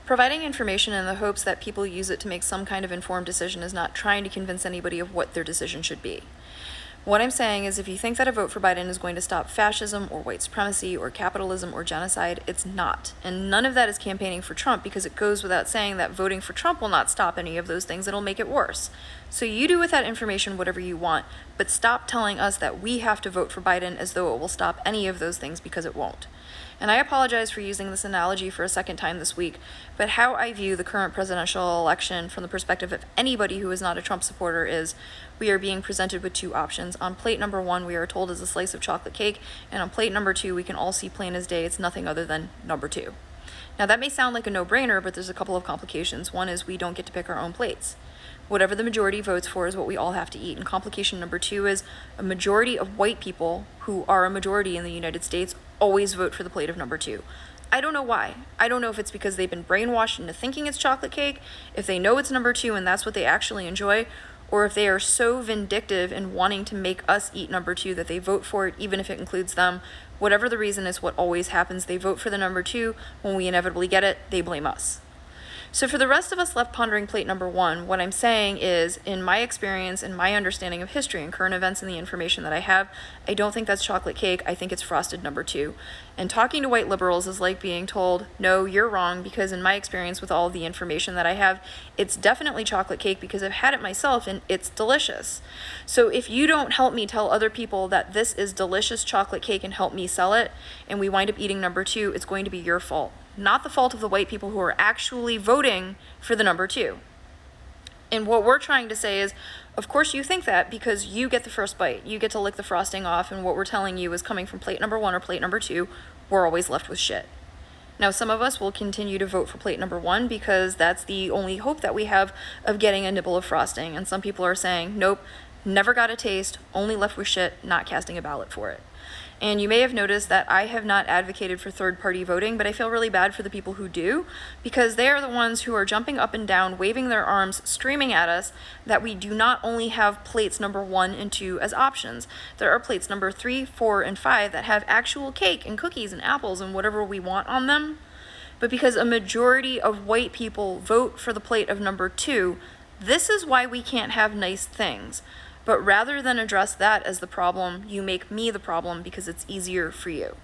Providing information in the hopes that people use it to make some kind of informed decision is not trying to convince anybody of what their decision should be. What I'm saying is if you think that a vote for Biden is going to stop fascism or white supremacy or capitalism or genocide, it's not. And none of that is campaigning for Trump, because it goes without saying that voting for Trump will not stop any of those things. It'll make it worse. So you do with that information whatever you want, but stop telling us that we have to vote for Biden as though it will stop any of those things, because it won't. And I apologize for using this analogy for a second time this week, but how I view the current presidential election from the perspective of anybody who is not a Trump supporter is we are being presented with two options. On plate number one, we are told is a slice of chocolate cake, and on plate number two, we can all see plain as day it's nothing other than number two. Now that may sound like a no-brainer, but there's a couple of complications. One is we don't get to pick our own plates. Whatever the majority votes for is what we all have to eat. And complication number two is a majority of white people, who are a majority in the United States, always vote for the plate of number two. I don't know why. I don't know if it's because they've been brainwashed into thinking it's chocolate cake, if they know it's number two and that's what they actually enjoy, or if they are so vindictive in wanting to make us eat number two that they vote for it even if it includes them. Whatever the reason is, what always happens, they vote for the number two. When we inevitably get it, they blame us. So for the rest of us left pondering plate number one, what I'm saying is, in my experience and my understanding of history and current events and the information that I have, I don't think that's chocolate cake. I think it's frosted number two. And talking to white liberals is like being told, no, you're wrong, because in my experience with all of the information that I have, it's definitely chocolate cake because I've had it myself and it's delicious. So if you don't help me tell other people that this is delicious chocolate cake and help me sell it, and we wind up eating number two, it's going to be your fault. Not the fault of the white people who are actually voting for the number two. And what we're trying to say is, of course you think that because you get the first bite. You get to lick the frosting off, and what we're telling you is coming from plate number one or plate number two, we're always left with shit. Now, some of us will continue to vote for plate number one because that's the only hope that we have of getting a nibble of frosting. And some people are saying, nope, never got a taste, only left with shit, not casting a ballot for it. And you may have noticed that I have not advocated for third-party voting, but I feel really bad for the people who do, because they are the ones who are jumping up and down, waving their arms, screaming at us that we do not only have plates number 1 and 2 as options. There are plates number 3, 4, and 5 that have actual cake and cookies and apples and whatever we want on them. But because a majority of white people vote for the plate of number 2, this is why we can't have nice things. But rather than address that as the problem, you make me the problem because it's easier for you.